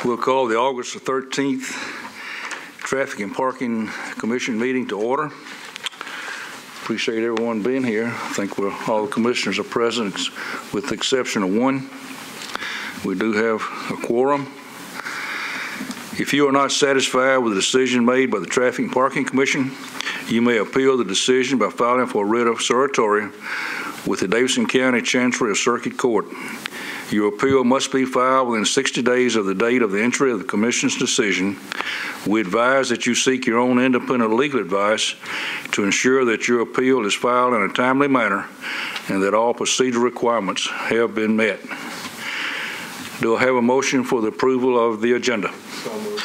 We'll call the August the 13th Traffic and Parking Commission meeting to order. Appreciate everyone being here. I think all the commissioners are present with the exception of one. We do have a quorum. If you are not satisfied with the decision made by the Traffic and Parking Commission, you may appeal the decision by filing for a writ of certiorari with the Davidson County Chancery of Circuit Court. Your appeal must be filed within 60 days of the date of the entry of the Commission's decision. We advise that you seek your own independent legal advice to ensure that your appeal is filed in a timely manner and that all procedural requirements have been met. Do I have a motion for the approval of the agenda? So moved.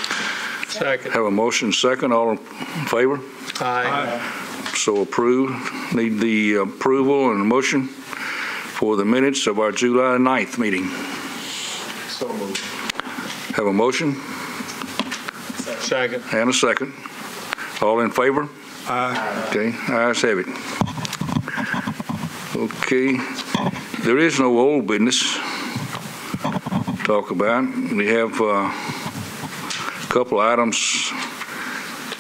Second. Have a motion second. All in favor? Aye. So approved. Need the approval and motion for the minutes of our July 9th meeting. So moved. Have a motion? Second. And a second. All in favor? Aye. Okay, ayes have it. Okay, there is no old business to talk about. We have a couple of items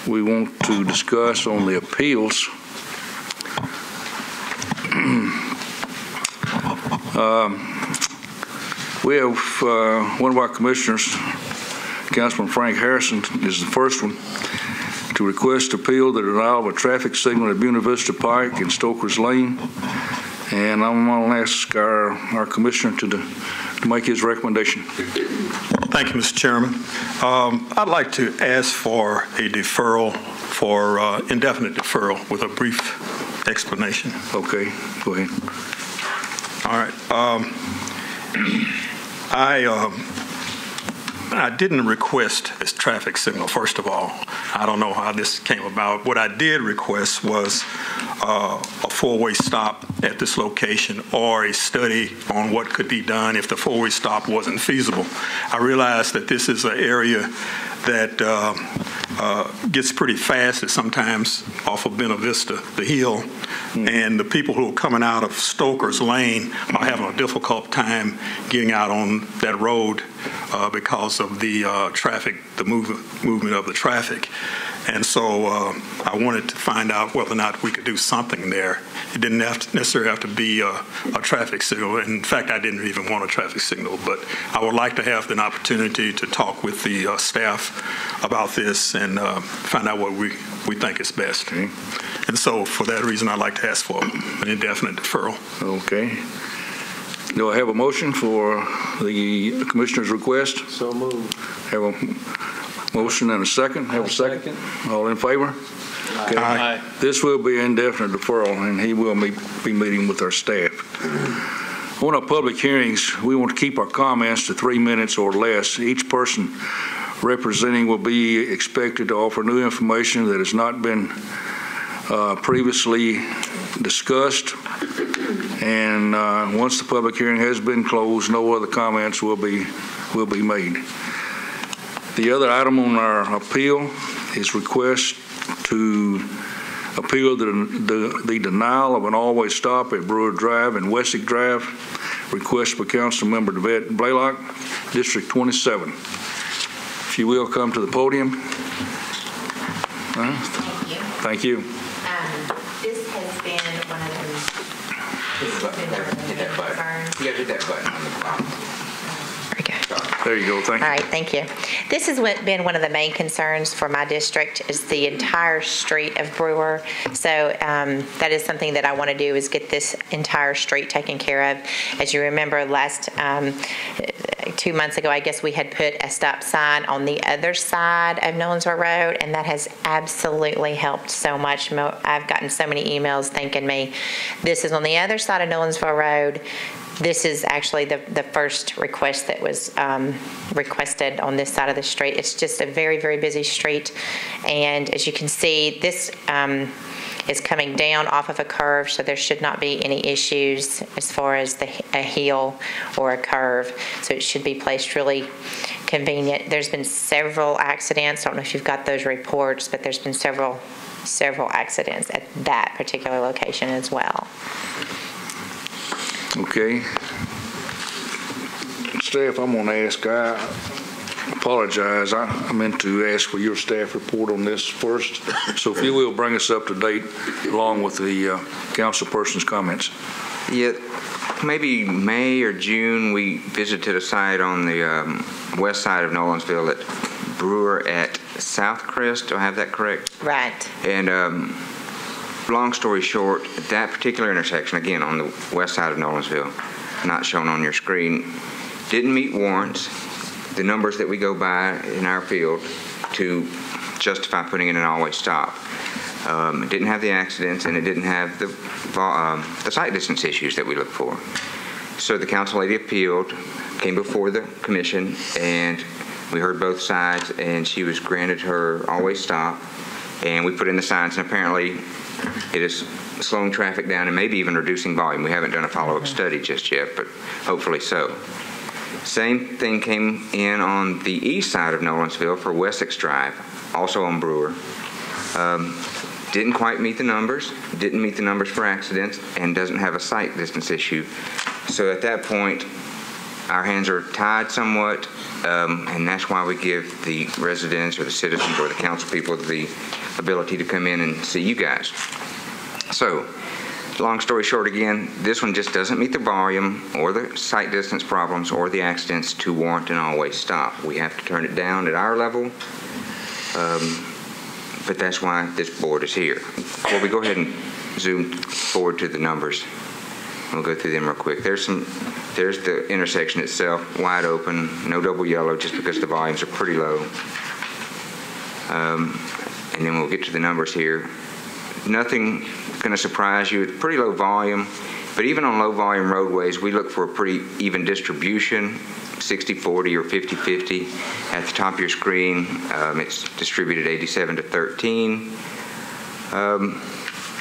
we want to discuss on the appeals. We have one of our commissioners, Councilman Frank Harrison, is the first one to request appeal the denial of a traffic signal at Buena Vista Pike and Stoker's Lane. And I'm going to ask our commissioner to make his recommendation. Thank you, Mr. Chairman. I'd like to ask for a deferral, for indefinite deferral with a brief explanation. Okay, go ahead. All right. I didn't request this traffic signal, first of all. I don't know how this came about. What I did request was a four-way stop at this location or a study on what could be done if the four-way stop wasn't feasible. I realize that this is an area that gets pretty fast at sometimes off of Buena Vista, the hill, and the people who are coming out of Stoker's Lane are having a difficult time getting out on that road because of the traffic, the movement of the traffic. And so I wanted to find out whether or not we could do something there. It didn't necessarily have to be a traffic signal. In fact, I didn't even want a traffic signal, but I would like to have an opportunity to talk with the staff about this and find out what we think is best. Okay. And so for that reason, I'd like to ask for an indefinite deferral. Okay. Do I have a motion for the commissioner's request? So moved. Have a motion and a second. Have a second. All in favor? Okay. Aye. This will be indefinite deferral, and he will be meeting with our staff. On our public hearings, we want to keep our comments to 3 minutes or less. Each person representing will be expected to offer new information that has not been previously discussed. And once the public hearing has been closed, no other comments will be made. The other item on our appeal is request to appeal the denial of an always stop at Brewer Drive and Wessick Drive. Request by Council Member DeVette Blaylock, District 27. If you will, come to the podium. Thank you. This has been one of those. Hit that button. You gotta hit that button on the bottom. There we go. There you go. Thank you. All right, thank you. This has been one of the main concerns for my district is the entire street of Brewer. So that is something that I want to do is get this entire street taken care of. As you remember, last 2 months ago, I guess we had put a stop sign on the other side of Nolensville Road, and that has absolutely helped so much. I've gotten so many emails thanking me. This is on the other side of Nolensville Road. This is actually the first request that was requested on this side of the street. It's just a very, very busy street. And as you can see, this is coming down off of a curve, so there should not be any issues as far as a hill or a curve. So it should be placed really convenient. There's been several accidents. I don't know if you've got those reports, but there's been several accidents at that particular location as well. Okay. Staff, I'm going to ask, apologize. I meant to ask for your staff report on this first. So if you will, bring us up to date along with the council person's comments. Yeah, maybe May or June, we visited a site on the west side of Nolensville at Brewer at South Crest. Do I have that correct? Right. And long story short, that particular intersection, again, on the west side of Nolensville, not shown on your screen, didn't meet warrants, the numbers that we go by in our field to justify putting in an always stop. It didn't have the accidents, and it didn't have the sight distance issues that we look for. So the council lady appealed, came before the commission, and we heard both sides, and she was granted her always stop, and we put in the signs, and apparently it is slowing traffic down and maybe even reducing volume. We haven't done a follow-up study just yet, but hopefully so. Same thing came in on the east side of Nolensville for Wessex Drive, also on Brewer. Didn't quite meet the numbers, didn't meet the numbers for accidents, and doesn't have a sight distance issue. So at that point, our hands are tied somewhat, and that's why we give the residents or the citizens or the council people the ability to come in and see you guys. So, long story short again, this one just doesn't meet the volume or the sight distance problems or the accidents to warrant an always stop. We have to turn it down at our level, but that's why this board is here. Well, we go ahead and zoom forward to the numbers. We'll go through them real quick. There's the intersection itself, wide open, no double yellow, just because the volumes are pretty low. And then we'll get to the numbers here. Nothing going to surprise you. It's pretty low volume, but even on low volume roadways, we look for a pretty even distribution, 60-40 or 50-50. At the top of your screen, it's distributed 87-13.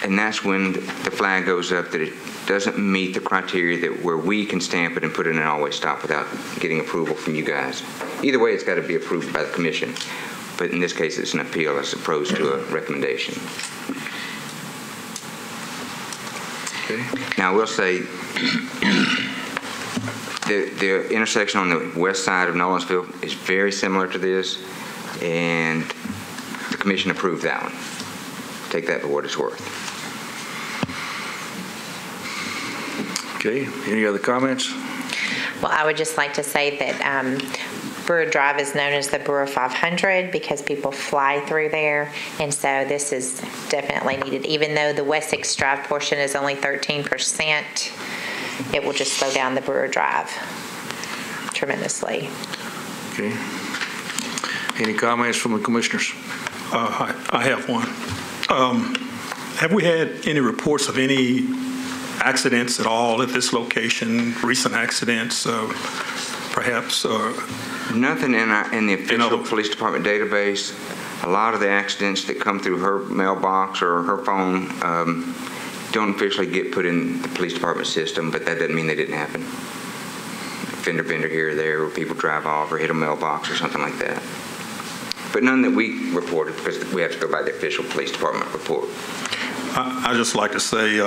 And that's when the flag goes up that it doesn't meet the criteria that where we can stamp it and put it in an always stop without getting approval from you guys. Either way, it's got to be approved by the commission. But in this case, it's an appeal as opposed to a recommendation. Okay. Now, I will say the intersection on the west side of Nolensville is very similar to this, and the commission approved that one. Take that for what it's worth. Okay. Any other comments? Well, I would just like to say that Brewer Drive is known as the Brewer 500 because people fly through there, and so this is definitely needed. Even though the Wessex Drive portion is only 13%, it will just slow down the Brewer Drive tremendously. Okay. Any comments from the commissioners? I have one. Have we had any reports of any accidents at all at this location, recent accidents, perhaps? Nothing in the official police department database. A lot of the accidents that come through her mailbox or her phone don't officially get put in the police department system, but that doesn't mean they didn't happen. Fender bender here or there, where people drive off or hit a mailbox or something like that. But none that we reported because we have to go by the official police department report. I just like to say,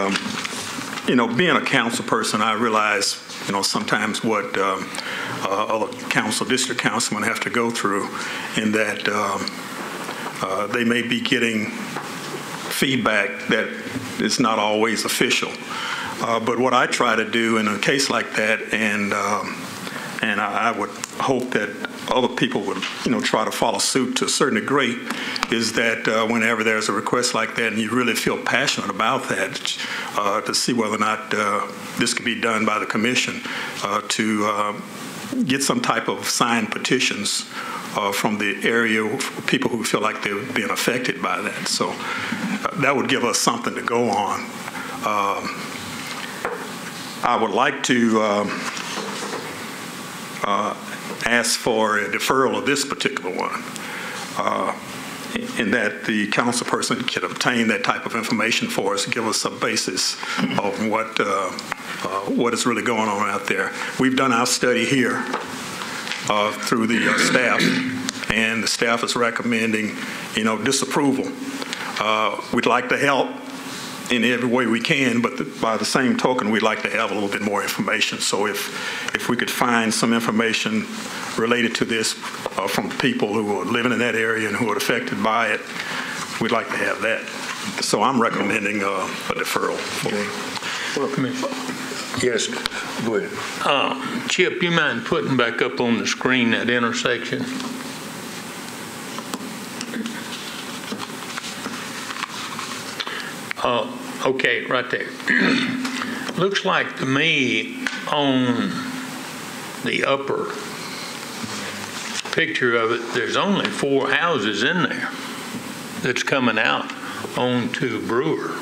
being a council person, I realize, sometimes what other district councilmen have to go through, in that they may be getting feedback that is not always official. But what I try to do in a case like that, and I would hope that other people would, try to follow suit to a certain degree, is that whenever there's a request like that and you really feel passionate about that, to see whether or not this could be done by the commission, to get some type of signed petitions from the area, people who feel like they're being affected by that. So that would give us something to go on. I would like to ask for a deferral of this particular one, in that the council person can obtain that type of information for us, give us some basis of what is really going on out there. We've done our study here through the staff, and the staff is recommending, disapproval. We'd like to help, in every way we can, but by the same token, we'd like to have a little bit more information. So if we could find some information related to this from people who are living in that area and who are affected by it, we'd like to have that. So I'm recommending a deferral. Well, Commissioner. Yes, go ahead. Chip, you mind putting back up on the screen that intersection? Okay, right there. Looks like to me on the upper picture of it, there's only 4 houses in there that's coming out onto Brewer.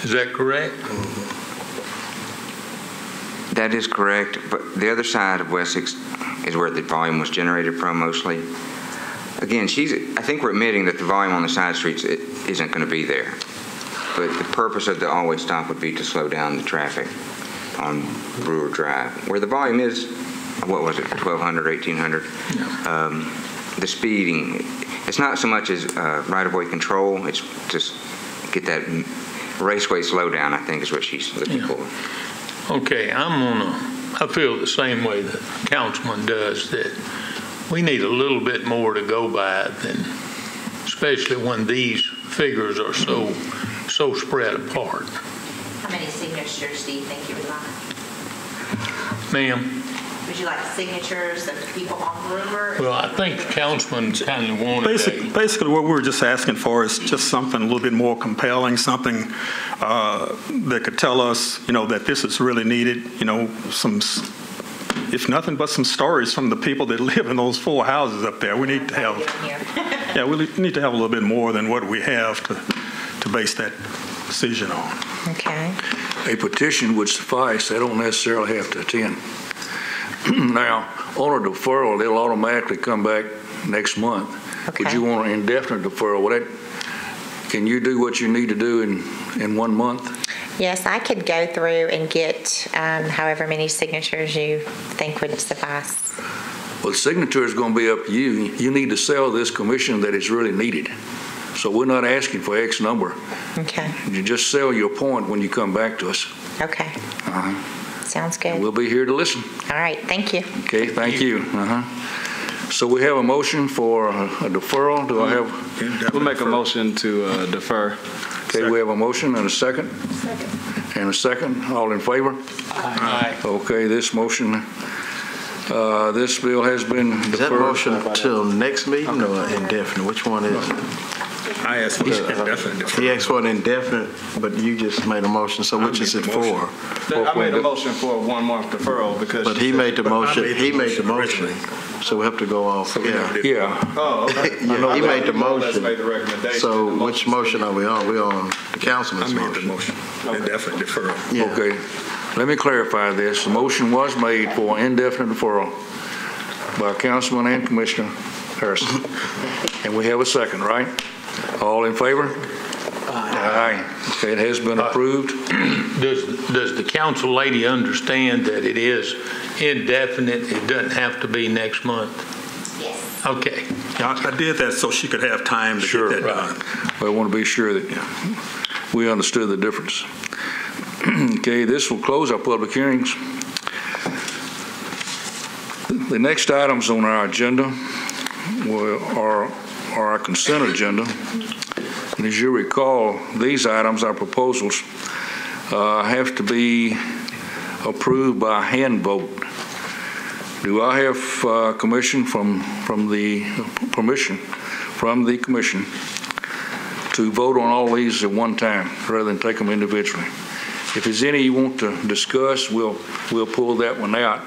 Is that correct? That is correct, but the other side of Wessex is where the volume was generated from mostly. Again, I think we're admitting that the volume on the side streets isn't going to be there. But the purpose of the always stop would be to slow down the traffic on Brewer Drive, where the volume is, what was it, 1,200, 1,800? Yeah. The speeding, it's not so much as right-of-way control, it's just get that raceway slowdown, I think is what she's looking for. Okay, I feel the same way the councilman does, that we need a little bit more to go by than, especially when these figures are so spread apart. How many signatures do you think you would like? Ma'am? Would you like signatures of people on Brewer? Well, I think the councilman kind of wanted Basically, what we were just asking for is just something a little bit more compelling, something that could tell us, that this is really needed, some, if nothing but some stories from the people that live in those 4 houses up there. We need to have, yeah, we need to have a little bit more than what we have to base that decision on. Okay. A petition would suffice. They don't necessarily have to attend. Now, on a deferral, they'll automatically come back next month. Okay. Would you want an indefinite deferral? Can you do what you need to do in 1 month? Yes, I could go through and get however many signatures you think would suffice. Well, the signature is going to be up to you. You need to sell this commission that it's really needed. So we're not asking for X number. Okay. You just sell your point when you come back to us. Okay. Sounds good. We'll be here to listen. All right. Thank you. Okay, thank you. So we have a motion for a deferral. Do I have? We'll make a motion to defer. Okay, we have a motion and a second. Second. And a second. All in favor? Aye. Okay, this motion, this bill has been deferred. Is that motion till next meeting or indefinite? Which one is it? I asked for indefinite deferral. He asked for an indefinite, but you just made a motion, so which is it for? I made a motion for a 1 month deferral because. But he made the motion, he made the motion, so we have to go off. Yeah. Yeah. Oh, okay. Yeah, he made the Let's motion. make the recommendation. So which motion are we on? We're on the councilman's I made the motion. motion, indefinite deferral. Yeah. Okay, let me clarify this. The motion was made for indefinite deferral by Councilman and Commissioner Harrison. And we have a second, right? All in favor? Aye. Okay, it has been approved. Does the council lady understand that it is indefinite? It doesn't have to be next month? Yes. Okay. Yeah, I did that so she could have time to get that done. I want to be sure that we understood the difference. Okay, this will close our public hearings. The next items on our agenda are our consent agenda. And as you recall, these items, our proposals, have to be approved by hand vote. Do I have permission from the commission to vote on all these at one time rather than take them individually? If there's any you want to discuss, we'll pull that one out.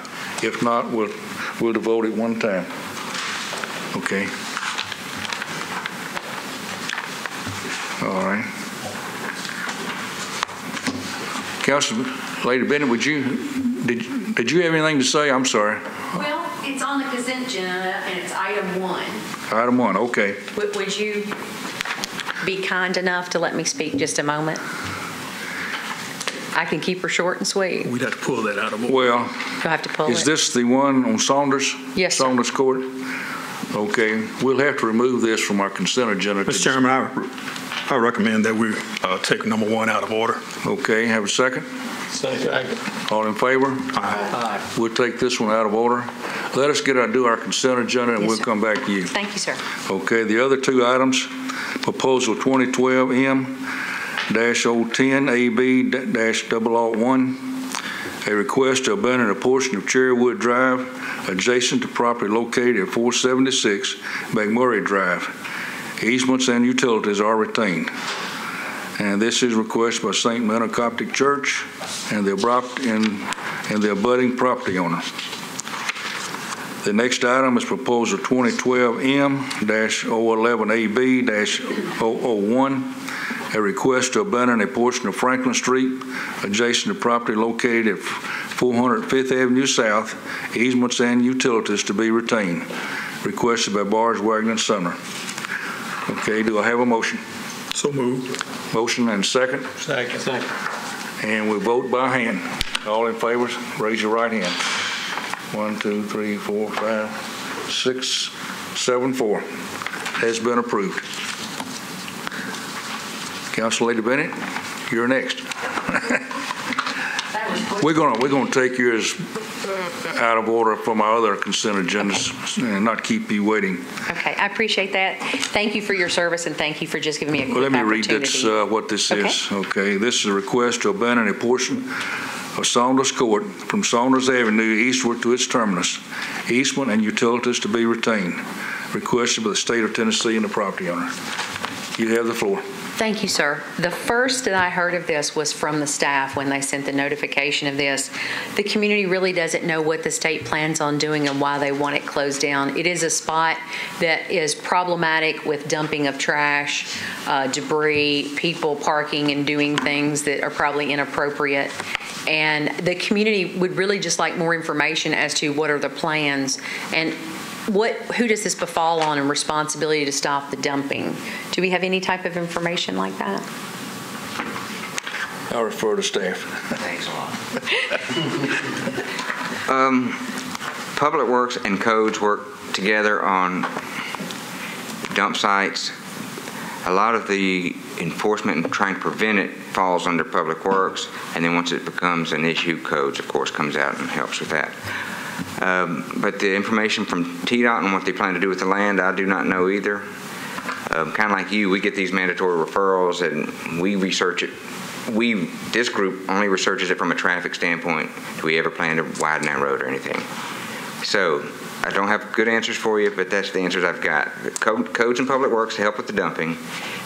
If not, we'll devote it one time. Okay. All right. Councilman Lady Bennett, did you have anything to say? I'm sorry. Well, it's on the consent agenda, and it's item 1. Item 1, okay. Would you be kind enough to let me speak just a moment? I can keep her short and sweet. We'd have to pull that out of order. Well, You'll have to pull it. is this the one on Saunders? Yes, sir. Saunders Court? Okay, we'll have to remove this from our consent agenda. Mr. Chairman, I recommend that we take number 1 out of order. Okay, have a second? Second. All in favor? Aye. We'll take this one out of order. Let us do our consent agenda, and Yes, we'll sir. come back to you. Thank you, sir. Okay, the other 2 items, proposal 2012M-010 AB-001, a request to abandon a portion of Cherrywood Drive adjacent to property located at 476 McMurray Drive. Easements and utilities are retained. And this is requested by St. Menno Coptic Church and the abutting property owner. The next item is proposal 2012M-011AB-001, a request to abandon a portion of Franklin Street adjacent to property located at 400 Fifth Avenue South, easements and utilities to be retained. Requested by Bars, Wagner, and Sumner. Okay, do I have a motion? So moved. Motion and second, Second. and we vote by hand. All in favor, raise your right hand. 1, 2, 3, 4, 5, 6, 7, 4. Has been approved. Council Lady Bennett, you're next. We're gonna take yours out of order from our other consent agendas and not keep you waiting. Okay, I appreciate that. Thank you for your service, and thank you for just giving me a quick Well, let me read opportunity. this, what this is. Okay, this is a request to abandon a portion of Saunders Court from Saunders Avenue eastward to its terminus, easement and utilities to be retained. Requested by the state of Tennessee and the property owner. You have the floor. Thank you, sir. The first that I heard of this was from the staff when they sent the notification of this. The community really doesn't know what the state plans on doing and why they want it closed down. It is a spot that is problematic with dumping of trash, debris, people parking and doing things that are probably inappropriate. And the community would really just like more information as to what are the plans and who does this befall on and responsibility to stop the dumping? Do we have any type of information like that? I refer to staff. Thanks a lot. Public Works and Codes work together on dump sites. A lot of the enforcement and trying to prevent it falls under Public Works, and then once it becomes an issue, Codes, of course, comes out and helps with that. But the information from TDOT and what they plan to do with the land, I do not know either. Kind of like you, we get these mandatory referrals and we research it. This group only researches it from a traffic standpoint. Do we ever plan to widen that road or anything? So I don't have good answers for you, but that's the answers I've got. Codes and Public Works to help with the dumping,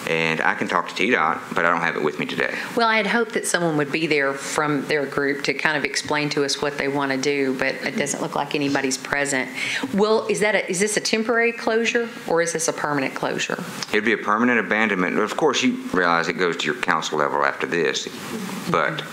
and I can talk to TDOT, but I don't have it with me today. Well, I had hoped that someone would be there from their group to kind of explain to us what they want to do, but it doesn't look like anybody's present. Well, is this a temporary closure or is this a permanent closure? It'd be a permanent abandonment. Of course, you realize it goes to your council level after this, but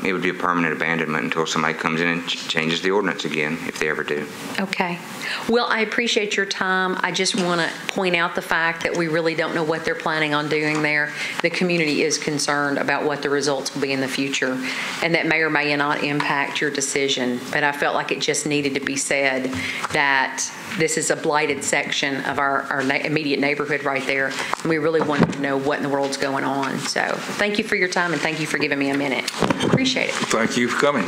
it would be a permanent abandonment until somebody comes in and changes the ordinance again, if they ever do. Okay. Well, I appreciate your time. I just want to point out the fact that we really don't know what they're planning on doing there. The community is concerned about what the results will be in the future, and that may or may not impact your decision. But I felt like it just needed to be said that this is a blighted section of our immediate neighborhood right there, and we really wanted to know what in the world's going on. So thank you for your time, and thank you for giving me a minute. Appreciate it. Thank you for coming.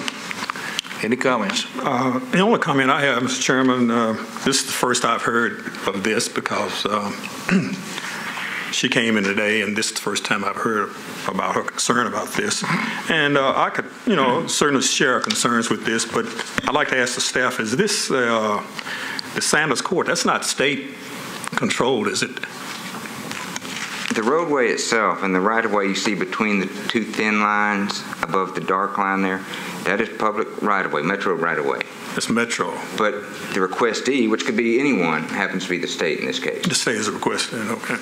Any comments? The only comment I have, Mr. Chairman, this is the first I've heard of this because she came in today, and this is the first time I've heard about her concern about this. And I could, certainly share concerns with this, but I'd like to ask the staff, is this the Sanders Court? That's not state controlled, is it? The roadway itself and the right-of-way you see between the two thin lines above the dark line there, that is public right-of-way, Metro right-of-way. It's Metro. But the requestee, which could be anyone, happens to be the state in this case. The state is a requestee, okay.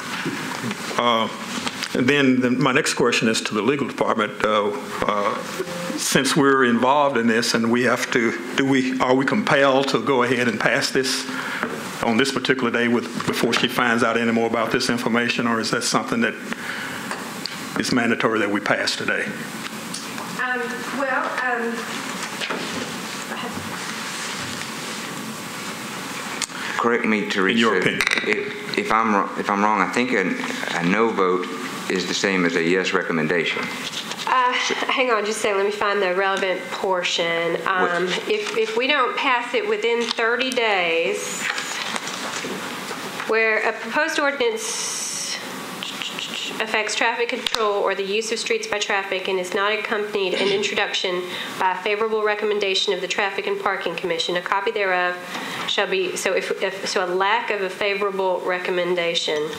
And then my next question is to the legal department. Since we're involved in this and we have to, are we compelled to go ahead and pass this on this particular day before she finds out any more about this information, or is that something that is mandatory that we pass today? Correct me, Teresa. In your opinion. If I'm wrong, I think a no vote is the same as a yes recommendation. Hang on just a second, let me find the relevant portion. If we don't pass it within 30 days, where a proposed ordinance affects traffic control or the use of streets by traffic and is not accompanied an introduction by a favorable recommendation of the Traffic and Parking Commission, a copy thereof shall be, so a lack of a favorable recommendation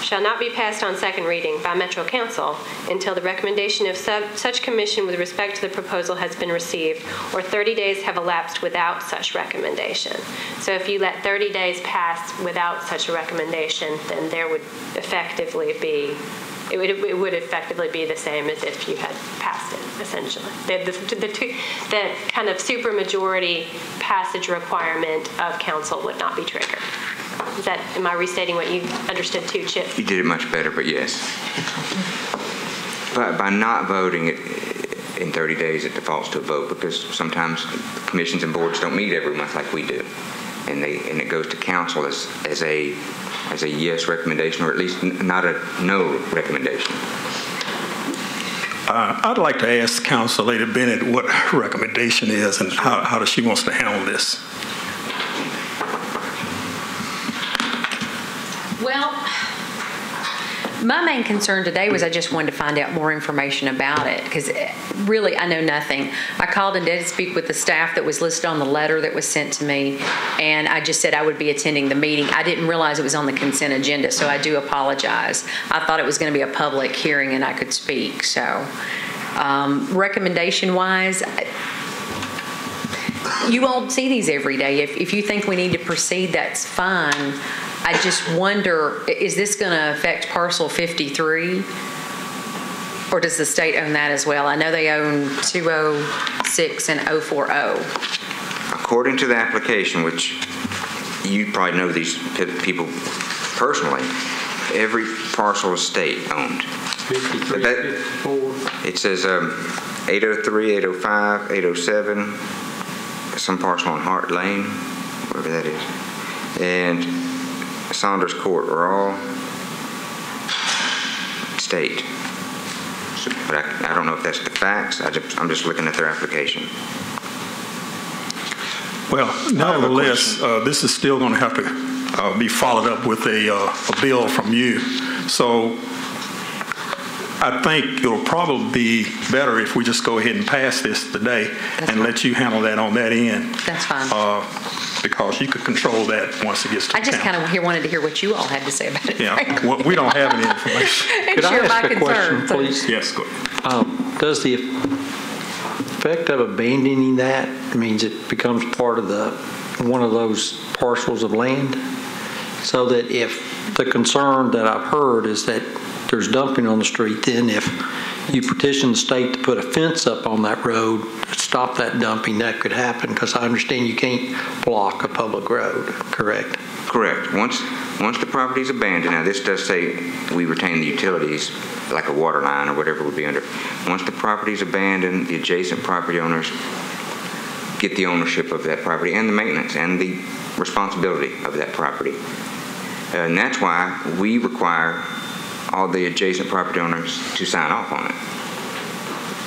shall not be passed on second reading by Metro Council until the recommendation of such commission with respect to the proposal has been received, or 30 days have elapsed without such recommendation. So if you let 30 days pass without such a recommendation, then there would effectively be, it would effectively be the same as if you had passed it, essentially. The kind of supermajority passage requirement of council would not be triggered. Am I restating what you understood too, Chip? You did it much better, but yes. But by not voting it in 30 days, it defaults to a vote, because sometimes commissions and boards don't meet every month like we do. And it goes to council as a yes recommendation, or at least not a no recommendation. I'd like to ask Council Lady Bennett what her recommendation is and how she wants to handle this. Well, my main concern today was I just wanted to find out more information about it, because really I know nothing. I called and did speak with the staff that was listed on the letter that was sent to me, and I just said I would be attending the meeting. I didn't realize it was on the consent agenda, so I do apologize. I thought it was going to be a public hearing and I could speak. So recommendation-wise, you won't see these every day. If you think we need to proceed, that's fine. I just wonder, is this going to affect parcel 53? Or does the state own that as well? I know they own 206 and 040. According to the application, which you probably know these people personally, every parcel is state owned. 53, 54. It says 803, 805, 807, some parcel on Hart Lane, wherever that is, and Saunders Court are all state. So, but I don't know if that's the facts. I'm just looking at their application. Well, nevertheless, this is still going to have to be followed up with a bill from you. So I think it'll probably be better if we just go ahead and pass this today and let you handle that on that end. That's fine. Because you could control that once it gets to I just council. kind of wanted to hear what you all had to say about it. Yeah, well, we don't have any information. And Could I share my ask a question, concerns. please? Yes, go ahead. Does the effect of abandoning that means it becomes part of one of those parcels of land? So that if the concern that I've heard is that there's dumping on the street, then if you petition the state to put a fence up on that road to stop that dumping, that could happen, because I understand you can't block a public road, correct? Correct. Once the property is abandoned, now this does say we retain the utilities, like a water line or whatever would be under. Once the property is abandoned, the adjacent property owners get the ownership of that property and the maintenance and the responsibility of that property. And that's why we require all the adjacent property owners to sign off on it.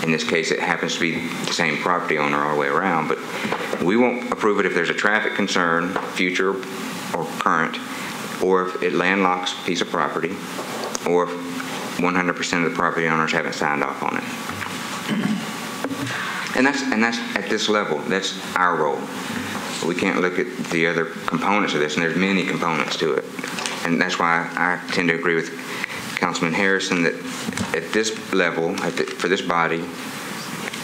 In this case, it happens to be the same property owner all the way around, but we won't approve it if there's a traffic concern, future or current, or if it landlocks a piece of property, or if 100% of the property owners haven't signed off on it. And that's at this level. That's our role. We can't look at the other components of this, and there's many components to it. And that's why I tend to agree with Councilman Harrison that at this level, for this body,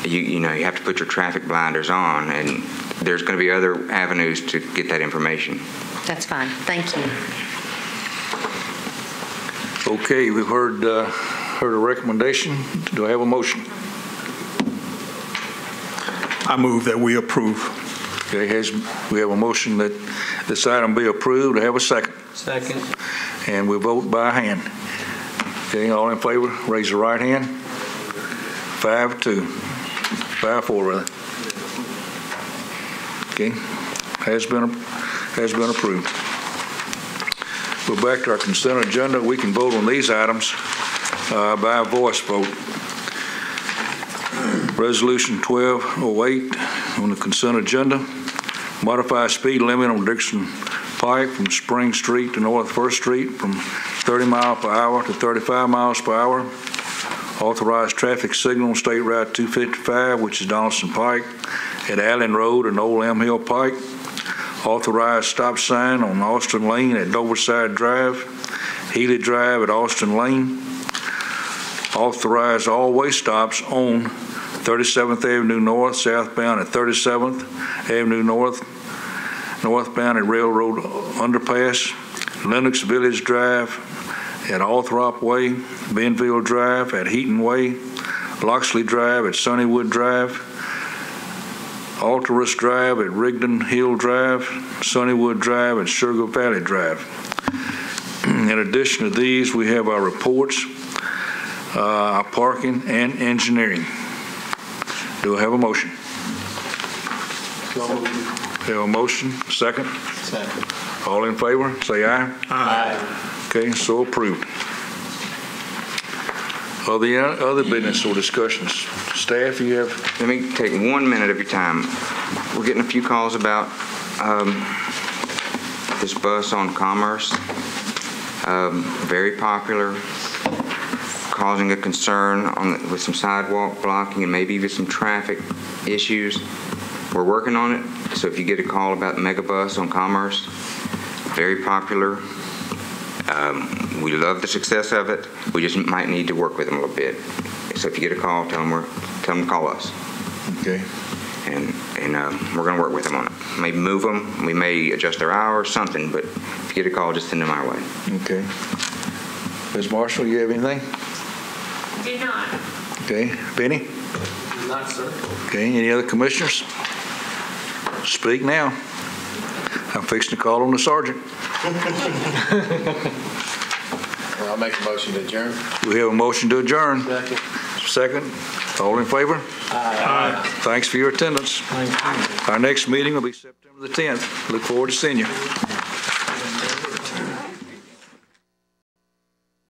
you have to put your traffic blinders on, and there's going to be other avenues to get that information. That's fine. Thank you. Okay, we've heard a recommendation. Do I have a motion? I move that we approve. Okay, we have a motion that this item be approved. I have a second. Second. And we vote by hand. Okay, all in favor, raise your right hand. 5-2. 5-4, rather. Okay, has been approved. We're back to our consent agenda. We can vote on these items by a voice vote. Resolution 1208 on the consent agenda. Modify speed limit on Dixon Pike from Spring Street to North First Street from 30 miles per hour to 35 miles per hour. Authorize traffic signal on State Route 255, which is Donaldson Pike, at Allen Road and Old Elm Hill Pike. Authorize stop sign on Austin Lane at Doverside Drive, Healy Drive at Austin Lane. Authorize all way stops on 37th Avenue North, southbound at 37th Avenue North, northbound at Railroad Underpass, Lennox Village Drive at Althrop Way, Benville Drive at Heaton Way, Loxley Drive at Sunnywood Drive, Alterus Drive at Rigdon Hill Drive, Sunnywood Drive and Sugar Valley Drive. In addition to these, we have our reports, our parking and engineering. Do I have a motion? Have a motion? Second? Second. All in favor, say aye. Aye. Okay, so approved. Other business or discussions? Staff, you have? Let me take 1 minute of your time. We're getting a few calls about this bus on Commerce. Very popular, causing a concern with some sidewalk blocking and maybe even some traffic issues. We're working on it, so if you get a call about Megabus on Commerce, very popular. We love the success of it. We just might need to work with them a little bit. So if you get a call, tell them to call us. Okay. And we're going to work with them on it. Maybe move them. We may adjust their hours, something. But if you get a call, just send them our way. Okay. Ms. Marshall, you have anything? Do not. Okay. Benny? Not, sir. Okay. Any other commissioners? Speak now. I'm fixing to call on the sergeant. I'll make a motion to adjourn. We have a motion to adjourn. Second. Second. All in favor? Aye. Thanks for your attendance. Our next meeting will be September the 10th. Look forward to seeing you.